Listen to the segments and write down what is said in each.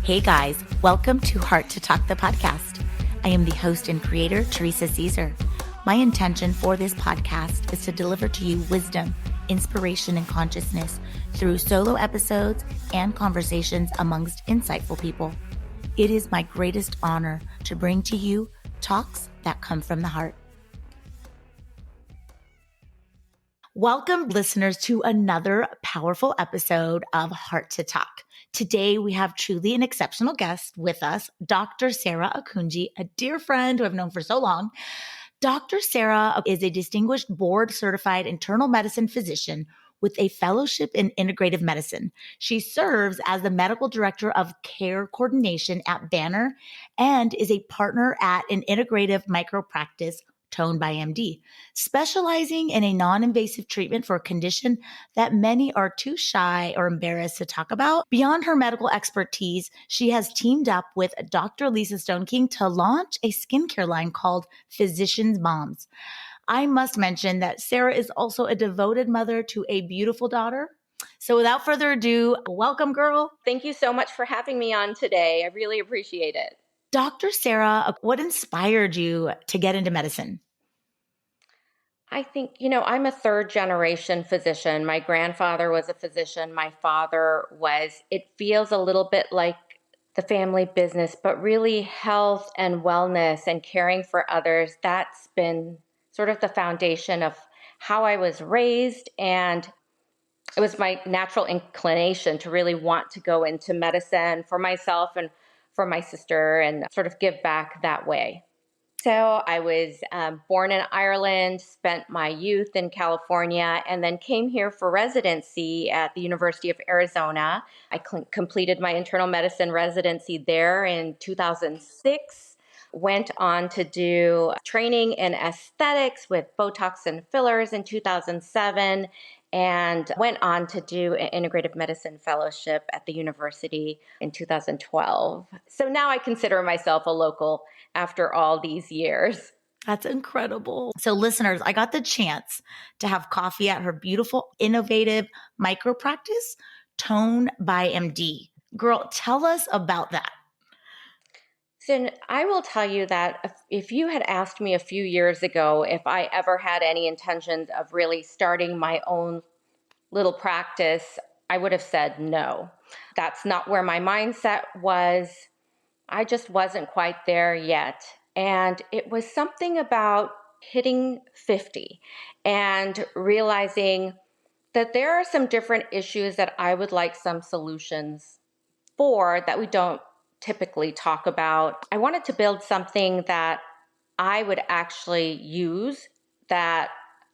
Hey guys, welcome to Heart to Talk, the podcast. I am the host and creator, Teresa Caesar. My intention for this podcast is to deliver to you wisdom, inspiration, and consciousness through solo episodes and conversations amongst insightful people. It is my greatest honor to bring to you talks that come from the heart. Welcome, listeners, to another powerful episode of Heart to Talk. Today, we have truly an exceptional guest with us, Dr. Sarah Akhunji, a dear friend who I've known for so long. Dr. Sarah is a distinguished board-certified internal medicine physician with a fellowship in integrative medicine. She serves as the medical director of care coordination at Banner and is a partner at an integrative micropractice, Tone by MD, specializing in a non-invasive treatment for a condition that many are too shy or embarrassed to talk about. Beyond her medical expertise, she has teamed up with Dr. Lisa Stone King to launch a skincare line called Physicians Moms. I must mention that Sarah is also a devoted mother to a beautiful daughter. So without further ado, welcome, girl. Thank you so much for having me on today. I really appreciate it. Dr. Sarah, what inspired you to get into medicine? I think, I'm a third generation physician. My grandfather was a physician. My father was. It feels a little bit like the family business, but really health and wellness and caring for others, that's been sort of the foundation of how I was raised. And it was my natural inclination to really want to go into medicine for myself and for my sister and sort of give back that way. So I was born in Ireland, spent my youth in California, and then came here for residency at the University of Arizona. I completed my internal medicine residency there in 2006. Went on to do training in aesthetics with Botox and fillers in 2007, and went on to do an integrative medicine fellowship at the university in 2012. So now I consider myself a local after all these years. That's incredible. So listeners, I got the chance to have coffee at her beautiful, innovative micro practice, Tone by MD. Girl, tell us about that. So I will tell you that if you had asked me a few years ago if I ever had any intentions of really starting my own little practice, I would have said no. That's not where my mindset was. I just wasn't quite there yet. And it was something about hitting 50 and realizing that there are some different issues that I would like some solutions for that we don't typically talk about. I wanted to build something that I would actually use, that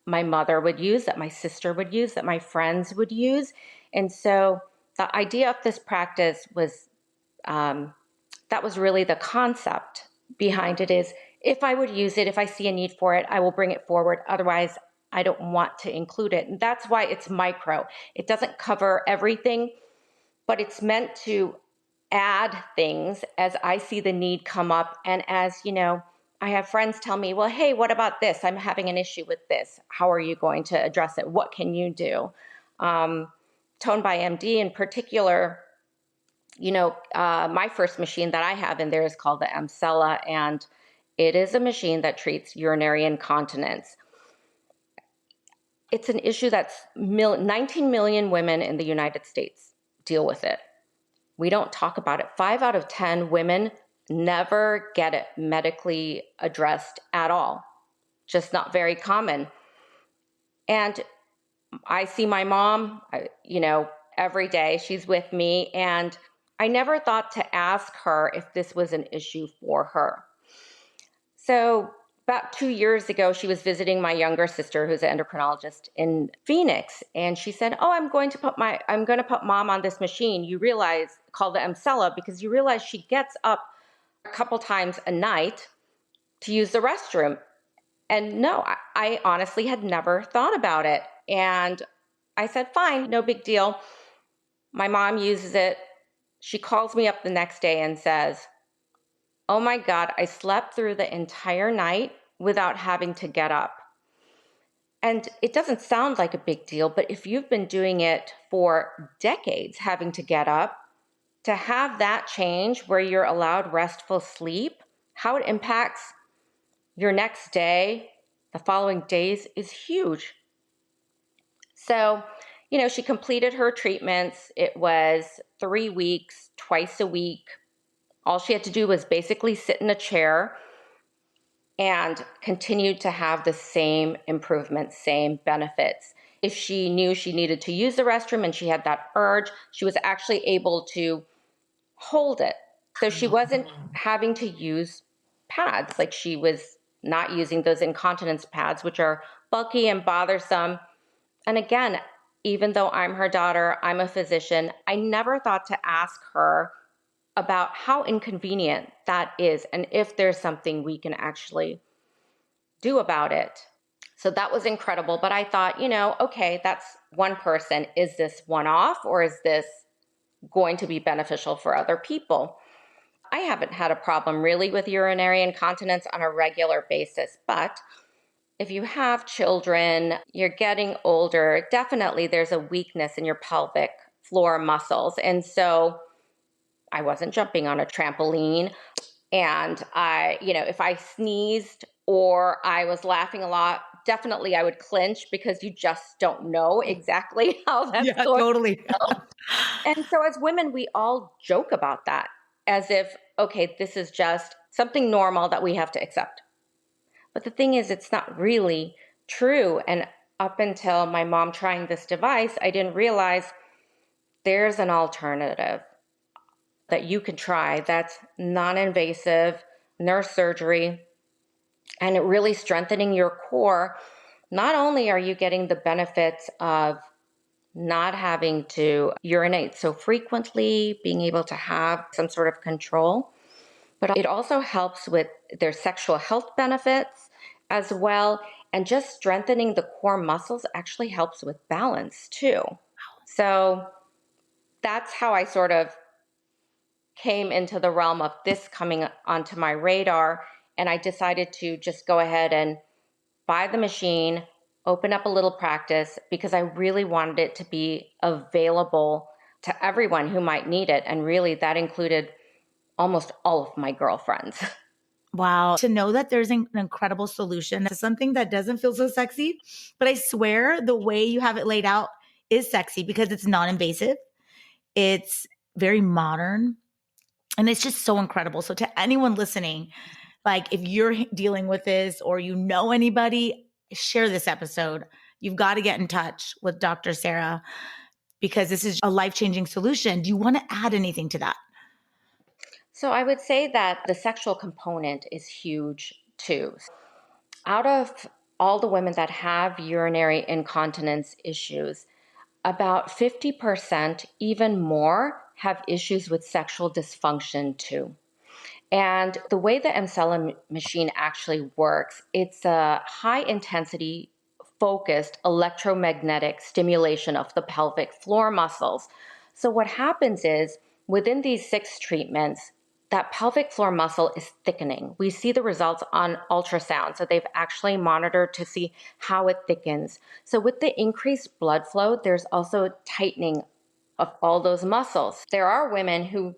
my mother would use, that my sister would use, that my friends would use. And so the idea of this practice was that was really the concept behind it, is if I would use it, if I see a need for it, I will bring it forward. Otherwise, I don't want to include it. And that's why it's micro. It doesn't cover everything, but it's meant to add things as I see the need come up. And as, I have friends tell me, well, hey, what about this? I'm having an issue with this. How are you going to address it? What can you do? Tone by MD in particular, my first machine that I have in there is called the Mcella, and it is a machine that treats urinary incontinence. It's an issue that's 19 million women in the United States deal with it. We don't talk about it. 5 out of 10 women never get it medically addressed at all. Just not very common. And I see my mom, every day. She's with me, and I never thought to ask her if this was an issue for her. So about 2 years ago, she was visiting my younger sister, who's an endocrinologist in Phoenix, and she said, "Oh, I'm going to put mom on this machine. You realize, called the Mcella, because you realize she gets up a couple times a night to use the restroom." And no, I honestly had never thought about it. And I said, "Fine, no big deal." My mom uses it. She calls me up the next day and says, "Oh my God, I slept through the entire night without having to get up." And it doesn't sound like a big deal, but if you've been doing it for decades, having to get up, To have that change where you're allowed restful sleep, how it impacts your next day, the following days is huge. So, she completed her treatments. It was 3 weeks, twice a week. All she had to do was basically sit in a chair and continued to have the same improvements, same benefits. If she knew she needed to use the restroom and she had that urge, she was actually able to hold it. So she wasn't having to use pads. Like, she was not using those incontinence pads, which are bulky and bothersome. And again, even though I'm her daughter, I'm a physician, I never thought to ask her about how inconvenient that is and if there's something we can actually do about it. So that was incredible. But I thought, okay, that's one person. Is this one off, or is this going to be beneficial for other people? I haven't had a problem really with urinary incontinence on a regular basis, but if you have children, you're getting older, definitely there's a weakness in your pelvic floor muscles. And so I wasn't jumping on a trampoline. And if I sneezed or I was laughing a lot, definitely I would clinch because you just don't know exactly how that's Yeah, going totally. to go. And so as women, we all joke about that as if, okay, this is just something normal that we have to accept. But the thing is, it's not really true. And up until my mom trying this device, I didn't realize there's an alternative that you can try that's non-invasive, nurse surgery, and it really strengthening your core. Not only are you getting the benefits of not having to urinate so frequently, being able to have some sort of control, but it also helps with their sexual health benefits as well. And just strengthening the core muscles actually helps with balance too. So that's how I sort of came into the realm of this coming onto my radar. And I decided to just go ahead and buy the machine, open up a little practice, because I really wanted it to be available to everyone who might need it. And really, that included almost all of my girlfriends. Wow. To know that there's an incredible solution to something that doesn't feel so sexy, but I swear the way you have it laid out is sexy because it's non-invasive. It's very modern and it's just so incredible. So to anyone listening, like if you're dealing with this or you know anybody, share this episode. You've got to get in touch with Dr. Sarah because this is a life-changing solution. Do you want to add anything to that? So I would say that the sexual component is huge too. Out of all the women that have urinary incontinence issues, about 50%, even more, have issues with sexual dysfunction too. And the way the Emsella machine actually works, it's a high intensity focused electromagnetic stimulation of the pelvic floor muscles. So what happens is within these 6 treatments, that pelvic floor muscle is thickening. We see the results on ultrasound. So they've actually monitored to see how it thickens. So with the increased blood flow, there's also tightening of all those muscles. There are women who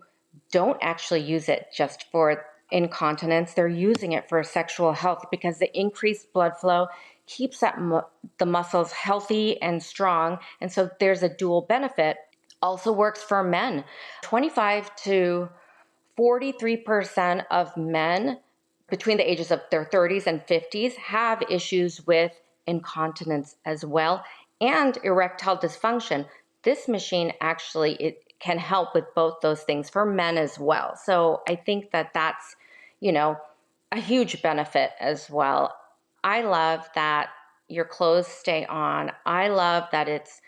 don't actually use it just for incontinence. They're using it for sexual health because the increased blood flow keeps the muscles healthy and strong. And so there's a dual benefit. Also works for men. 25 to 43% of men between the ages of their 30s and 50s have issues with incontinence as well and erectile dysfunction. This machine actually it can help with both those things for men as well. So I think that that's, a huge benefit as well. I love that your clothes stay on. I love that it's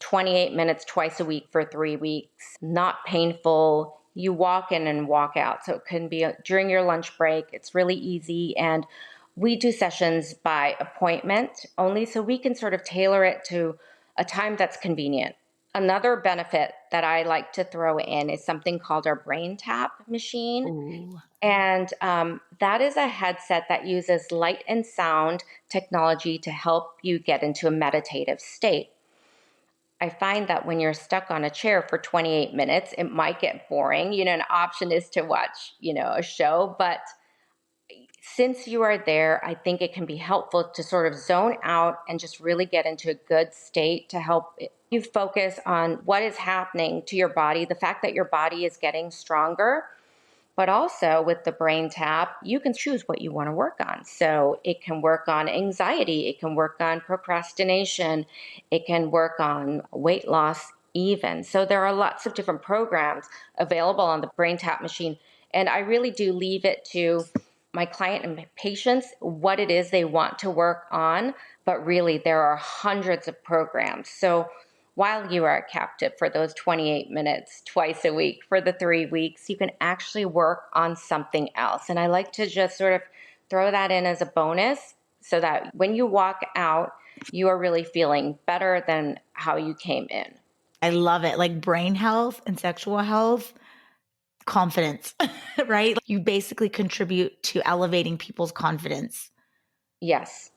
28 minutes twice a week for 3 weeks, not painful. You walk in and walk out. So it can be during your lunch break. It's really easy. And we do sessions by appointment only, so we can sort of tailor it to a time that's convenient. Another benefit that I like to throw in is something called our brain tap machine. Ooh. And that is a headset that uses light and sound technology to help you get into a meditative state. I find that when you're stuck on a chair for 28 minutes, it might get boring. An option is to watch, a show, but since you are there, I think it can be helpful to sort of zone out and just really get into a good state to help you focus on what is happening to your body, the fact that your body is getting stronger. But also with the brain tap, you can choose what you want to work on. So it can work on anxiety, it can work on procrastination, it can work on weight loss, even. So there are lots of different programs available on the brain tap machine. And I really do leave it to my client and patients what it is they want to work on. But really, there are hundreds of programs. So while you are captive for those 28 minutes twice a week for the 3 weeks, you can actually work on something else. And I like to just sort of throw that in as a bonus so that when you walk out, you are really feeling better than how you came in. I love it. Like brain health and sexual health, confidence, right? You basically contribute to elevating people's confidence. Yes,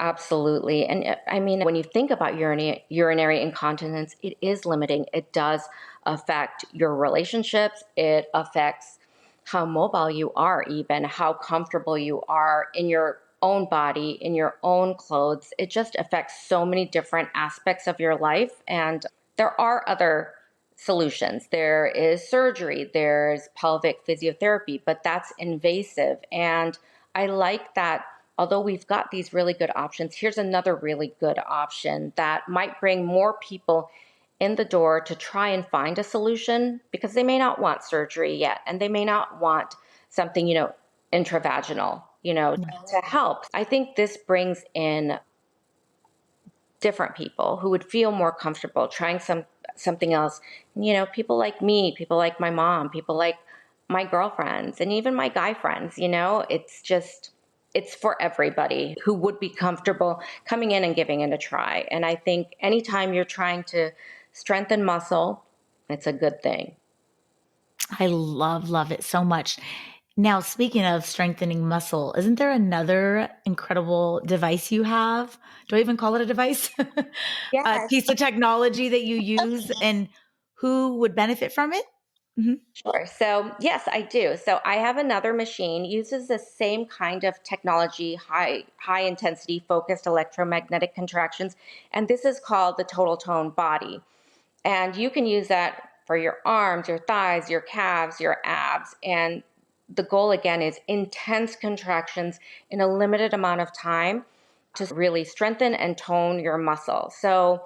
absolutely. And I mean, when you think about urinary incontinence, it is limiting. It does affect your relationships. It affects how mobile you are, even how comfortable you are in your own body, in your own clothes. It just affects so many different aspects of your life. And there are other solutions. There is surgery, there's pelvic physiotherapy, but that's invasive. And I like that although we've got these really good options, here's another really good option that might bring more people in the door to try and find a solution because they may not want surgery yet and they may not want something, intravaginal, to help. I think this brings in different people who would feel more comfortable trying something else. People like me, people like my mom, people like my girlfriends, and even my guy friends. It's for everybody who would be comfortable coming in and giving it a try. And I think anytime you're trying to strengthen muscle, it's a good thing. I love it so much. Now, speaking of strengthening muscle, isn't there another incredible device you have? Do I even call it a device? A Yes. piece of technology that you use, and who would benefit from it? Mhm. Sure. So, yes, I do. So, I have another machine uses the same kind of technology, high intensity focused electromagnetic contractions, and this is called the total tone body. And you can use that for your arms, your thighs, your calves, your abs, and the goal again is intense contractions in a limited amount of time to really strengthen and tone your muscle. So,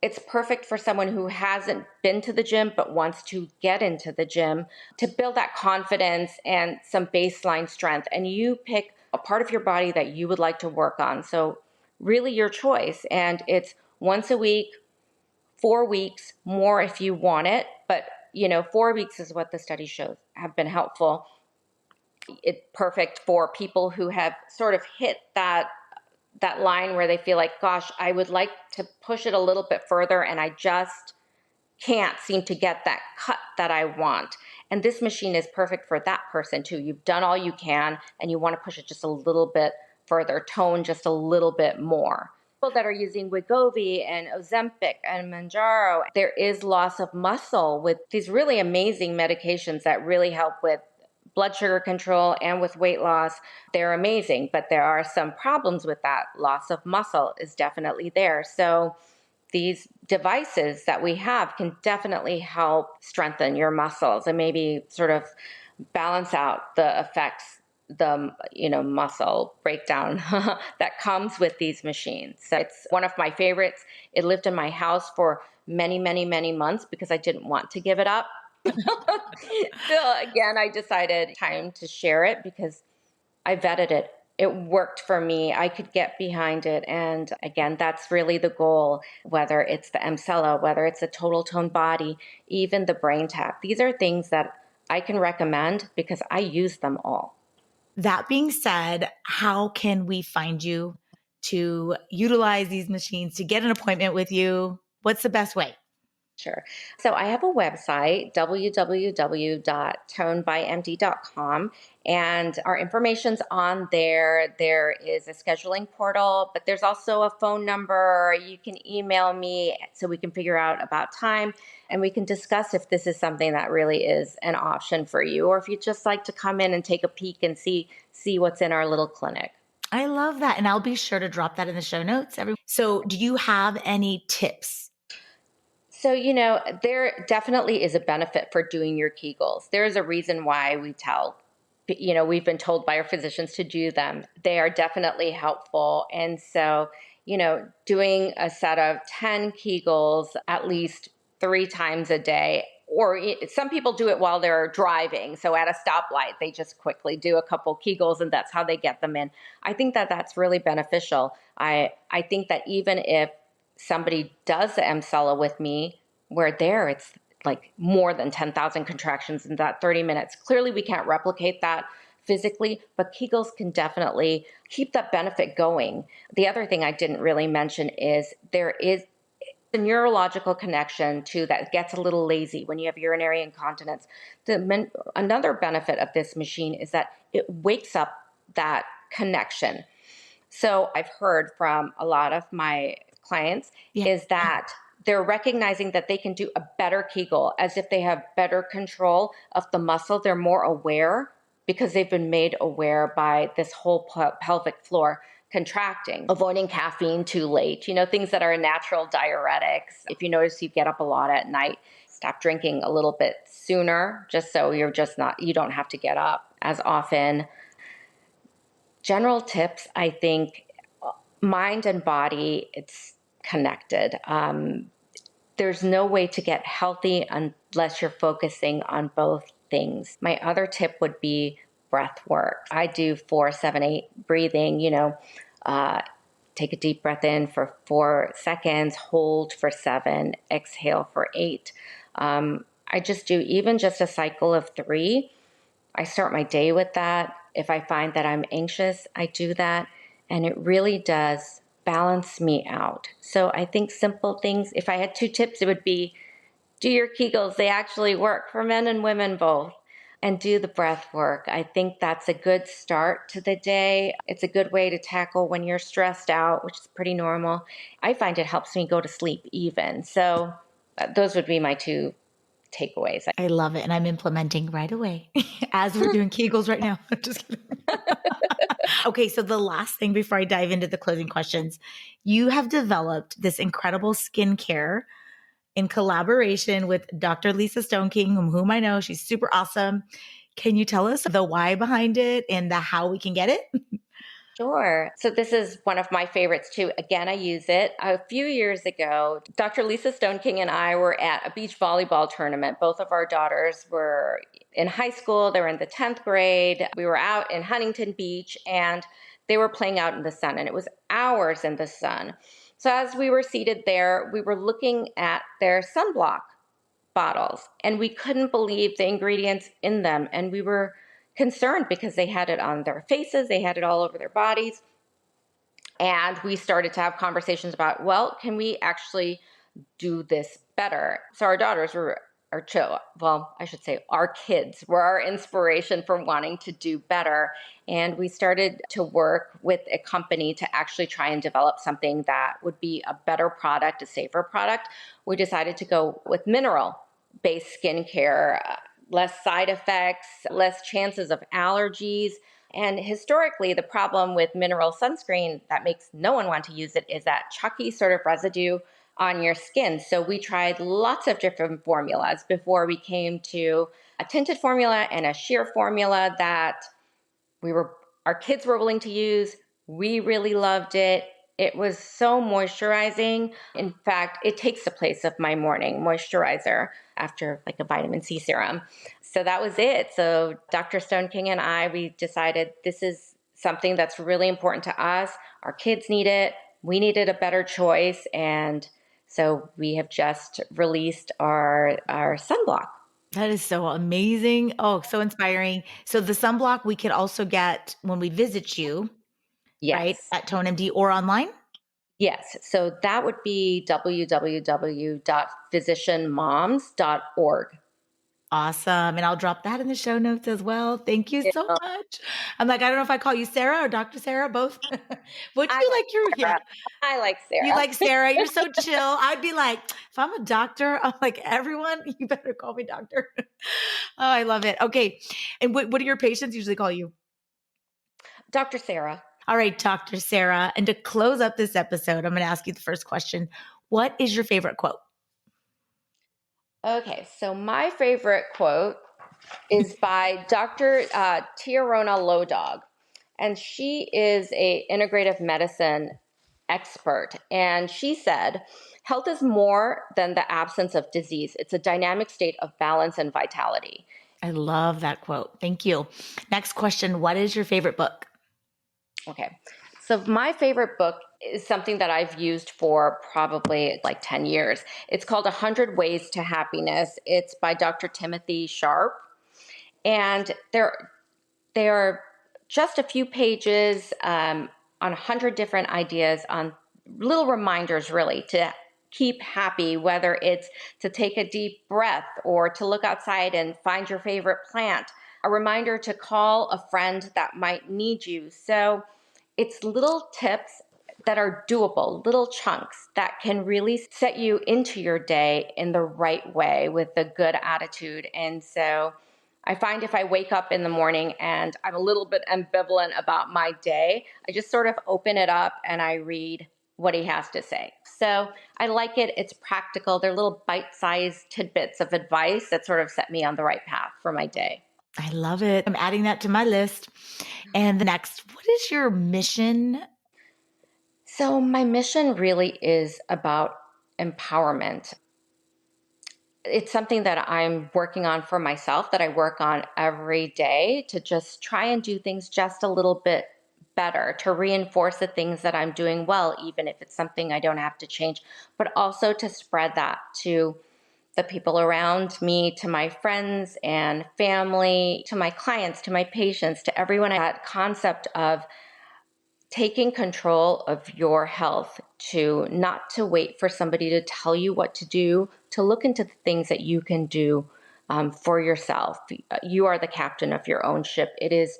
it's perfect for someone who hasn't been to the gym but wants to get into the gym to build that confidence and some baseline strength. And you pick a part of your body that you would like to work on. So, really, your choice. And it's once a week, 4 weeks, more if you want it. But, 4 weeks is what the study shows have been helpful. It's perfect for people who have sort of hit that line where they feel like, gosh, I would like to push it a little bit further and I just can't seem to get that cut that I want. And this machine is perfect for that person too. You've done all you can and you want to push it just a little bit further, tone just a little bit more. People that are using Wegovy and Ozempic and Manjaro, there is loss of muscle with these really amazing medications that really help with blood sugar control and with weight loss. They're amazing, but there are some problems with that. Loss of muscle is definitely there. So these devices that we have can definitely help strengthen your muscles and maybe sort of balance out the effects, the muscle breakdown that comes with these machines. So it's one of my favorites. It lived in my house for many, many, many months because I didn't want to give it up. So again, I decided time to share it because I vetted it. It worked for me. I could get behind it. And again, that's really the goal, whether it's the Emcella, whether it's the total tone body, even the brain tap. These are things that I can recommend because I use them all. That being said, how can we find you to utilize these machines to get an appointment with you? What's the best way? Sure. So I have a website, www.tonebymd.com, and our information's on there. There is a scheduling portal, but there's also a phone number. You can email me so we can figure out about time and we can discuss if this is something that really is an option for you, or if you just like to come in and take a peek and see what's in our little clinic. I love that. And I'll be sure to drop that in the show notes. So do you have any tips? So, there definitely is a benefit for doing your Kegels. There is a reason why we've been told by our physicians to do them. They are definitely helpful. And so, doing a set of 10 Kegels at least 3 times a day, or some people do it while they're driving. So at a stoplight, they just quickly do a couple Kegels and that's how they get them in. I think that that's really beneficial. I think that even if somebody does the MCELA with me, where there it's like more than 10,000 contractions in that 30 minutes. Clearly, we can't replicate that physically, but Kegels can definitely keep that benefit going. The other thing I didn't really mention is there is a neurological connection to that gets a little lazy when you have urinary incontinence. Another benefit of this machine is that it wakes up that connection. So I've heard from a lot of my clients Yeah. is that they're recognizing that they can do a better Kegel as if they have better control of the muscle. They're more aware because they've been made aware by this whole pelvic floor contracting, avoiding caffeine too late, things that are natural diuretics. If you notice you get up a lot at night, stop drinking a little bit sooner, just so you don't have to get up as often. General tips, I think mind and body, it's connected. There's no way to get healthy unless you're focusing on both things. My other tip would be breath work. I do 4-7-8 breathing, take a deep breath in for 4 seconds, hold for 7, exhale for 8. I just do even just a cycle of 3. I start my day with that. If I find that I'm anxious, I do that. And it really does balance me out. So I think simple things, if I had 2 tips, it would be do your Kegels. They actually work for men and women both. And do the breath work. I think that's a good start to the day. It's a good way to tackle when you're stressed out, which is pretty normal. I find it helps me go to sleep even. So those would be my 2 takeaways. I love it. And I'm implementing right away as we're doing Kegels right now. Just kidding. Okay. So the last thing before I dive into the closing questions, you have developed this incredible skincare in collaboration with Dr. Lisa Stone King, whom I know. She's super awesome. Can you tell us the why behind it and the how we can get it? Sure. So this is one of my favorites too. Again, I use it. A few years ago, Dr. Lisa Stone King and I were at a beach volleyball tournament. Both of our daughters were in high school. They were in the 10th grade. We were out in Huntington Beach and they were playing out in the sun, and it was hours in the sun. So as we were seated there, we were looking at their sunblock bottles and we couldn't believe the ingredients in them. And we were concerned because they had it on their faces, they had it all over their bodies. And we started to have conversations about, well, can we actually do this better? So our daughters were I should say our kids were our inspiration for wanting to do better. And we started to work with a company to actually try and develop something that would be a better product, a safer product. We decided to go with mineral-based skincare, less side effects, less chances of allergies. And historically, the problem with mineral sunscreen that makes no one want to use it is that chalky sort of residue on your skin. So we tried lots of different formulas before we came to a tinted formula and a sheer formula that our kids were willing to use. We really loved it. It was so moisturizing. In fact, it takes the place of my morning moisturizer after like a vitamin C serum. So that was it. So Dr. Stone King and I, we decided this is something that's really important to us. Our kids need it. We needed a better choice. And so we have just released our sunblock. That is so amazing. Oh, so inspiring. So the sunblock we could also get when we visit you, right? Yes. At Tone MD or online? Yes. So that would be www.physicianmoms.org. Awesome. And I'll drop that in the show notes as well. Thank you You so know, much. I'm like, I don't know if I call you Sarah or Dr. Sarah, both. Would I you like like your, Sarah. yeah, I like you Sarah. like Sarah. You're so chill. I'd be like, if I'm a doctor, I'm like, everyone, you better call me doctor. Oh, I love it. Okay. And what do your patients usually call you? Dr. Sarah. All right, Dr. Sarah. And to close up this episode, I'm going to ask you the first question. What is your favorite quote? Okay. So my favorite quote is by Dr. Tiarona Lodog. And she is a integrative medicine expert. And she said, health is more than the absence of disease. It's a dynamic state of balance and vitality. I love that quote. Thank you. Next question. What is your favorite book? Okay. So my favorite book is something that I've used for probably like 10 years. It's called 100 Ways to Happiness. It's by Dr. Timothy Sharp. And they are just a few pages on 100 different ideas on little reminders, really, to keep happy, whether it's to take a deep breath or to look outside and find your favorite plant, a reminder to call a friend that might need you. So it's little tips that are doable, little chunks that can really set you into your day in the right way with a good attitude. And so I find if I wake up in the morning and I'm a little bit ambivalent about my day, I just sort of open it up and I read what he has to say. So I like it. It's practical. They're little bite-sized tidbits of advice that sort of set me on the right path for my day. I love it. I'm adding that to my list. And the next, what is your mission? So my mission really is about empowerment. It's something that I'm working on for myself, that I work on every day to just try and do things just a little bit better, to reinforce the things that I'm doing well, even if it's something I don't have to change, but also to spread that to the people around me, to my friends and family, to my clients, to my patients, to everyone. That concept of taking control of your health, to not to wait for somebody to tell you what to do, to look into the things that you can do for yourself. You are the captain of your own ship. It is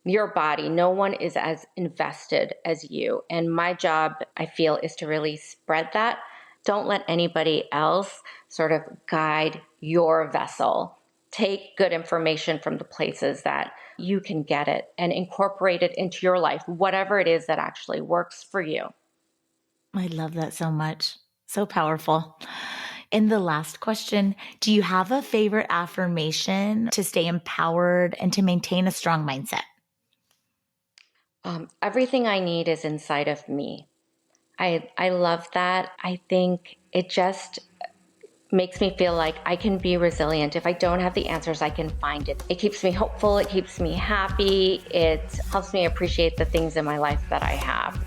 your body. No one is as invested as you. And my job, I feel, is to really spread that. Don't let anybody else sort of guide your vessel. Take good information from the places that you can get it and incorporate it into your life, whatever it is that actually works for you. I love that so much. So powerful. And the last question, do you have a favorite affirmation to stay empowered and to maintain a strong mindset? Everything I need is inside of me. I love that. I think it just makes me feel like I can be resilient. If I don't have the answers, I can find it. It keeps me hopeful. It keeps me happy. It helps me appreciate the things in my life that I have.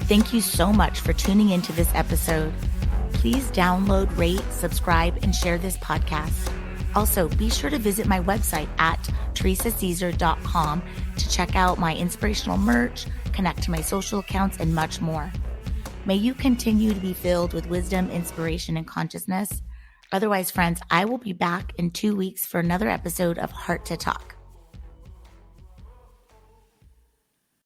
Thank you so much for tuning into this episode. Please download, rate, subscribe, and share this podcast. Also, be sure to visit my website at teresacaesar.com to check out my inspirational merch, connect to my social accounts, and much more. May you continue to be filled with wisdom, inspiration, and consciousness. Otherwise, friends, I will be back in 2 weeks for another episode of Heart to Talk.